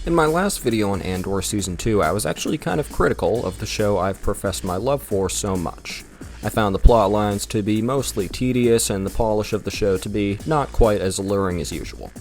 In my last video on Andor Season 2, I was actually kind of critical of the show I've professed my love for so much. I found the plot lines to be mostly tedious and the polish of the show to be not quite as alluring as usual.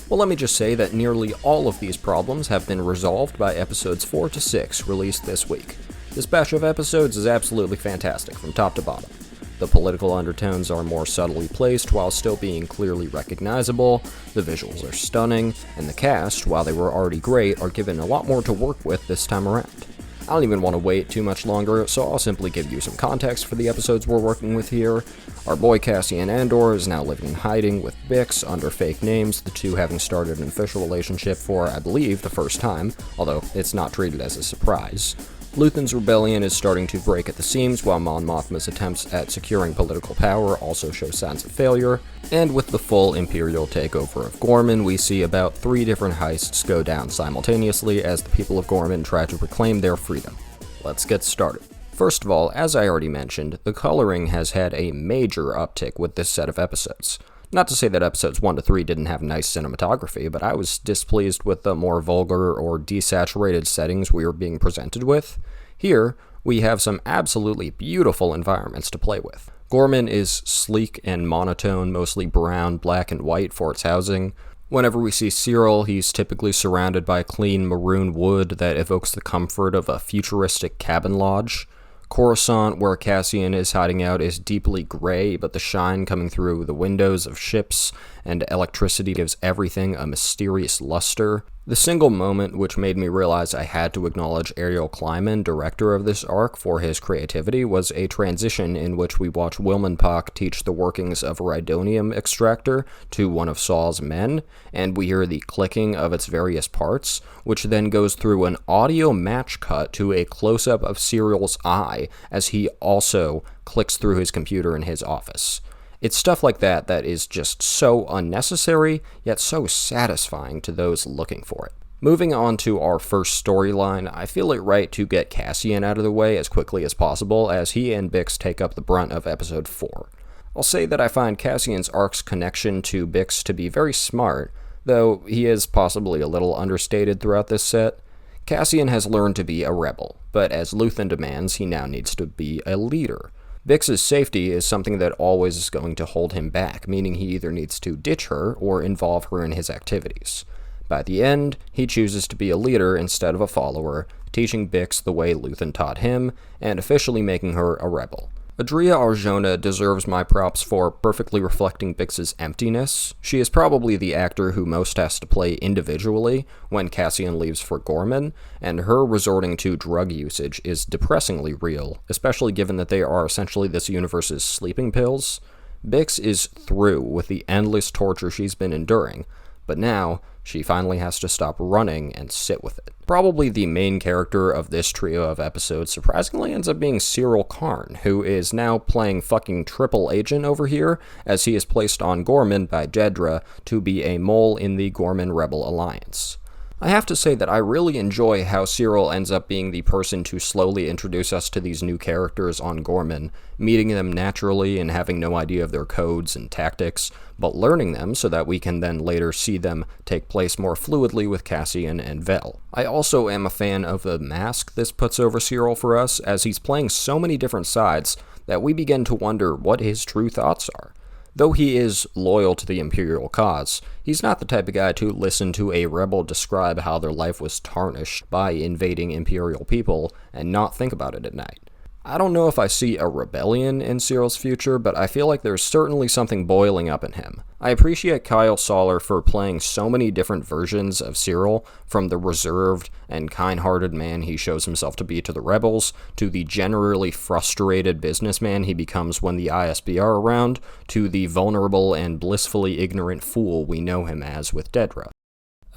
Well, let me just say that nearly all of these problems have been resolved by episodes 4 to 6 released this week. This batch of episodes is absolutely fantastic from top to bottom. The political undertones are more subtly placed while still being clearly recognizable, the visuals are stunning, and the cast, while they were already great, are given a lot more to work with this time around. I don't even want to wait too much longer, so I'll simply give you some context for the episodes we're working with here. Our boy Cassian Andor is now living in hiding with Bix under fake names, the two having started an official relationship for, I believe, the first time, although it's not treated as a surprise. Luthen's rebellion is starting to break at the seams, while Mon Mothma's attempts at securing political power also show signs of failure, and with the full Imperial takeover of Gorman, we see about 3 different heists go down simultaneously as the people of Gorman try to reclaim their freedom. Let's get started. First of all, as I already mentioned, the coloring has had a major uptick with this set of episodes. Not to say that episodes 1 to 3 didn't have nice cinematography, but I was displeased with the more vulgar or desaturated settings we were being presented with. Here, we have some absolutely beautiful environments to play with. Gorman is sleek and monotone, mostly brown, black, and white for its housing. Whenever we see Cyril, he's typically surrounded by clean maroon wood that evokes the comfort of a futuristic cabin lodge. Coruscant, where Cassian is hiding out, is deeply gray, but the shine coming through the windows of ships and electricity gives everything a mysterious luster. The single moment which made me realize I had to acknowledge Ariel Kleiman, director of this arc, for his creativity was a transition in which we watch Wilman Pock teach the workings of a rhydonium extractor to one of Saul's men, and we hear the clicking of its various parts, which then goes through an audio match cut to a close-up of Cyril's eye as he also clicks through his computer in his office. It's stuff like that that is just so unnecessary, yet so satisfying to those looking for it. Moving on to our first storyline, I feel it right to get Cassian out of the way as quickly as possible, as he and Bix take up the brunt of episode 4. I'll say that I find Cassian's arc's connection to Bix to be very smart, though he is possibly a little understated throughout this set. Cassian has learned to be a rebel, but as Luthen demands, he now needs to be a leader. Bix's safety is something that always is going to hold him back, meaning he either needs to ditch her or involve her in his activities. By the end, he chooses to be a leader instead of a follower, teaching Bix the way Luthen taught him, and officially making her a rebel. Adria Arjona deserves my props for perfectly reflecting Bix's emptiness. She is probably the actor who most has to play individually when Cassian leaves for Gorman, and her resorting to drug usage is depressingly real, especially given that they are essentially this universe's sleeping pills. Bix is through with the endless torture she's been enduring, but now she finally has to stop running and sit with it. Probably the main character of this trio of episodes surprisingly ends up being Cyril Karn, who is now playing fucking triple agent over here, as he is placed on Gorman by Dedra to be a mole in the Gorman Rebel Alliance. I have to say that I really enjoy how Cyril ends up being the person to slowly introduce us to these new characters on Gorman, meeting them naturally and having no idea of their codes and tactics, but learning them so that we can then later see them take place more fluidly with Cassian and Vel. I also am a fan of the mask this puts over Cyril for us, as he's playing so many different sides that we begin to wonder what his true thoughts are. Though he is loyal to the Imperial cause, he's not the type of guy to listen to a rebel describe how their life was tarnished by invading Imperial people and not think about it at night. I don't know if I see a rebellion in Cyril's future, but I feel like there's certainly something boiling up in him. I appreciate Kyle Soller for playing so many different versions of Cyril, from the reserved and kind-hearted man he shows himself to be to the rebels, to the generally frustrated businessman he becomes when the ISB are around, to the vulnerable and blissfully ignorant fool we know him as with Dedra.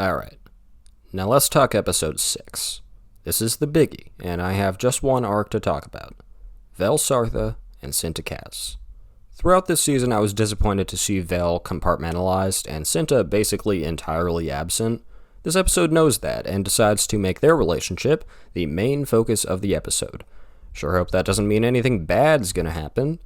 Alright, now let's talk episode 6. This is the biggie, and I have just one arc to talk about: Vel Sartha and Cinta Kaz. Throughout this season, I was disappointed to see Vel compartmentalized and Cinta basically entirely absent. This episode knows that and decides to make their relationship the main focus of the episode. Sure hope that doesn't mean anything bad's gonna happen.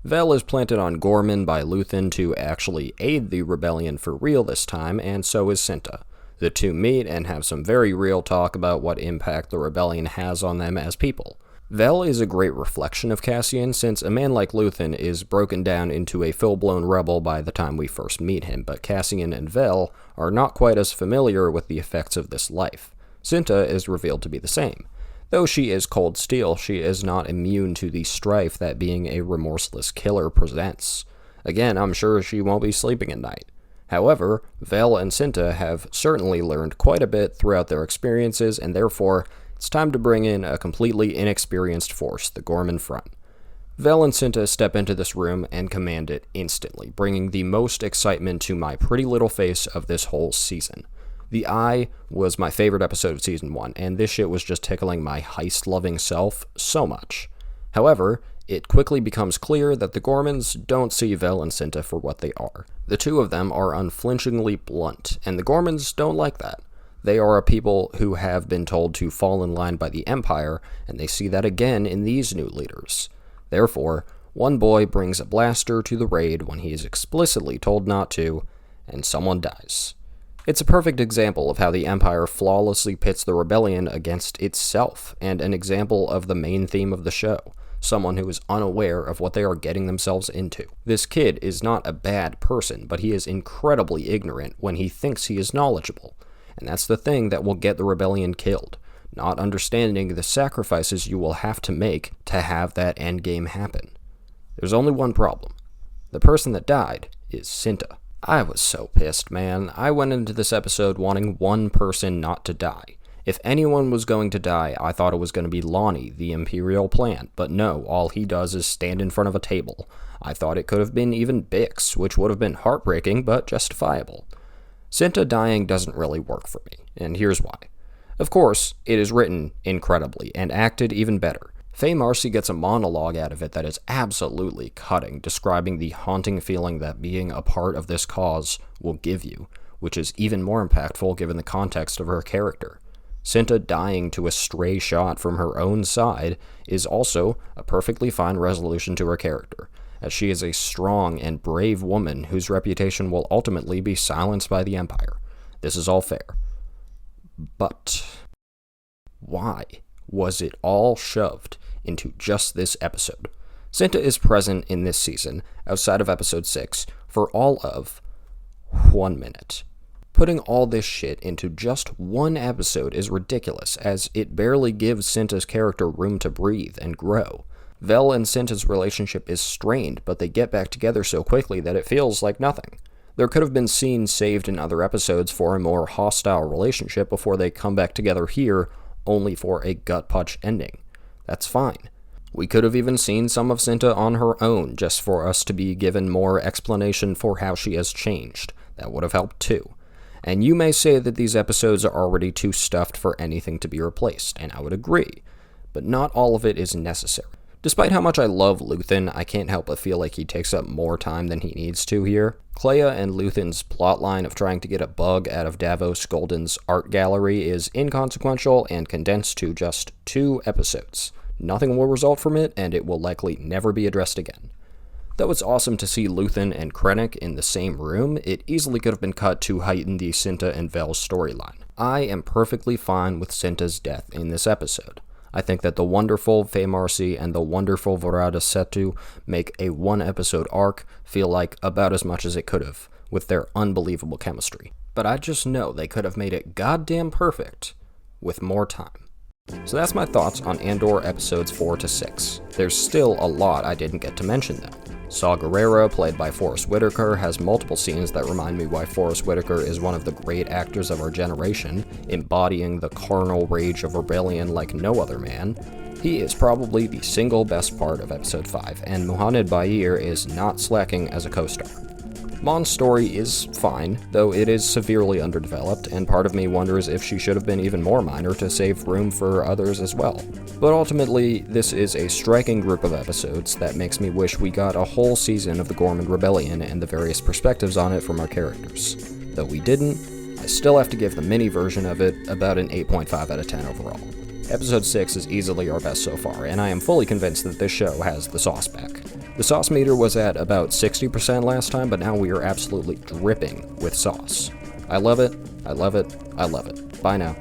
Vel is planted on Gorman by Luthen to actually aid the rebellion for real this time, and so is Cinta. The two meet and have some very real talk about what impact the rebellion has on them as people. Vel is a great reflection of Cassian, since a man like Luthen is broken down into a full-blown rebel by the time we first meet him, but Cassian and Vel are not quite as familiar with the effects of this life. Cinta is revealed to be the same. Though she is cold steel, she is not immune to the strife that being a remorseless killer presents. Again, I'm sure she won't be sleeping at night. However, Vel and Cinta have certainly learned quite a bit throughout their experiences, and therefore, it's time to bring in a completely inexperienced force, the Gorman Front. Vel and Cinta step into this room and command it instantly, bringing the most excitement to my pretty little face of this whole season. The Eye was my favorite episode of Season 1, and this shit was just tickling my heist-loving self so much. However, it quickly becomes clear that the Gormans don't see Vel and Cinta for what they are. The two of them are unflinchingly blunt, and the Gormans don't like that. They are a people who have been told to fall in line by the Empire, and they see that again in these new leaders. Therefore, one boy brings a blaster to the raid when he is explicitly told not to, and someone dies. It's a perfect example of how the Empire flawlessly pits the rebellion against itself, and an example of the main theme of the show, someone who is unaware of what they are getting themselves into. This kid is not a bad person, but he is incredibly ignorant when he thinks he is knowledgeable, and that's the thing that will get the rebellion killed, not understanding the sacrifices you will have to make to have that endgame happen. There's only one problem. The person that died is Cinta. I was so pissed, man. I went into this episode wanting one person not to die. If anyone was going to die, I thought it was going to be Lonnie, the Imperial plant, but no, all he does is stand in front of a table. I thought it could have been even Bix, which would have been heartbreaking, but justifiable. Cinta dying doesn't really work for me, and here's why. Of course, it is written incredibly, and acted even better. Faye Marcy gets a monologue out of it that is absolutely cutting, describing the haunting feeling that being a part of this cause will give you, which is even more impactful given the context of her character. Cinta dying to a stray shot from her own side is also a perfectly fine resolution to her character, as she is a strong and brave woman whose reputation will ultimately be silenced by the Empire. This is all fair. But why was it all shoved into just this episode? Cinta is present in this season, outside of episode 6, for all of 1 minute. Putting all this shit into just one episode is ridiculous, as it barely gives Cinta's character room to breathe and grow. Vel and Cinta's relationship is strained, but they get back together so quickly that it feels like nothing. There could have been scenes saved in other episodes for a more hostile relationship before they come back together here, only for a gut-punch ending. That's fine. We could have even seen some of Cinta on her own, just for us to be given more explanation for how she has changed. That would have helped too. And you may say that these episodes are already too stuffed for anything to be replaced, and I would agree. But not all of it is necessary. Despite how much I love Luthen, I can't help but feel like he takes up more time than he needs to here. Clea and Luthen's plotline of trying to get a bug out of Davos Golden's art gallery is inconsequential and condensed to just 2 episodes. Nothing will result from it, and it will likely never be addressed again. Though it's awesome to see Luthen and Krennic in the same room, it easily could have been cut to heighten the Cinta and Vel storyline. I am perfectly fine with Cinta's death in this episode. I think that the wonderful Faye Marcy and the wonderful Varada Setu make a 1-episode arc feel like about as much as it could have, with their unbelievable chemistry. But I just know they could have made it goddamn perfect with more time. So that's my thoughts on Andor episodes 4 to 6. There's still a lot I didn't get to mention though. Saw Gerrera, played by Forrest Whitaker, has multiple scenes that remind me why Forrest Whitaker is one of the great actors of our generation, embodying the carnal rage of rebellion like no other man. He is probably the single best part of episode 5, and Muhammad Baqir is not slacking as a co-star. Mon's story is fine, though it is severely underdeveloped, and part of me wonders if she should have been even more minor to save room for others as well. But ultimately, this is a striking group of episodes that makes me wish we got a whole season of the Gorman Rebellion and the various perspectives on it from our characters. Though we didn't, I still have to give the mini version of it about an 8.5 out of 10 overall. Episode 6 is easily our best so far, and I am fully convinced that this show has the sauce back. The sauce meter was at about 60% last time, but now we are absolutely dripping with sauce. I love it. I love it. I love it. Bye now.